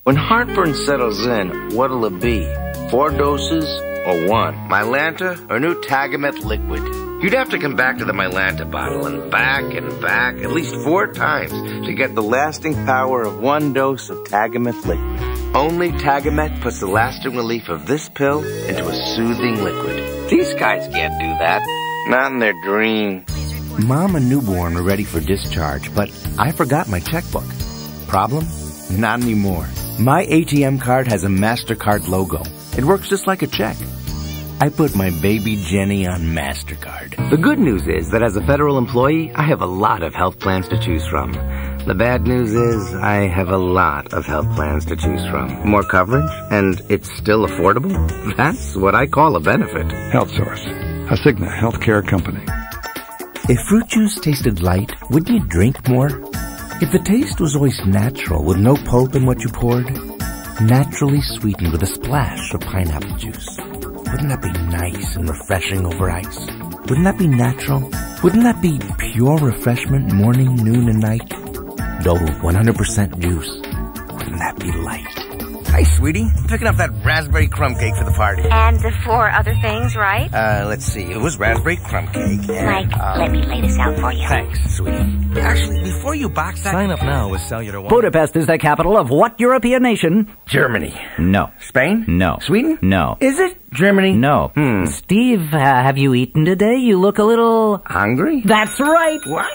When heartburn settles in, what'll it be? 4 doses or 1? Mylanta or new Tagamet liquid? You'd have to come back to the Mylanta bottle and back at least 4 times to get the lasting power of 1 dose of Tagamet liquid. Only Tagamet puts the lasting relief of this pill into a soothing liquid. These guys can't do that. Not in their dream. Mom and newborn were ready for discharge, but I forgot my checkbook. Problem? Not anymore. My ATM card has a MasterCard logo. It works just like a check. I put my baby Jenny on MasterCard. The good news is that as a federal employee, I have a lot of health plans to choose from. The bad news is I have a lot of health plans to choose from. More coverage, and it's still affordable? That's what I call a benefit. HealthSource, a Cigna healthcare company. If fruit juice tasted light, wouldn't you drink more? If the taste was always natural, with no pulp in what you poured, naturally sweetened with a splash of pineapple juice, wouldn't that be nice and refreshing over ice? Wouldn't that be natural? Wouldn't that be pure refreshment morning, noon, and night? Dole 100% juice. Wouldn't that be light? Hi, sweetie. Picking up that raspberry crumb cake for the party. And the 4 other things, right? Let's see. It was raspberry crumb cake. And, Mike, let me lay this out for you. Thanks, sweetie. Actually, before you box that... Sign up now with Cellular One. Budapest is the capital of what European nation? Germany. No. Spain? No. Sweden? No. Is it Germany? No. Steve, have you eaten today? You look a little... Hungry? That's right. What?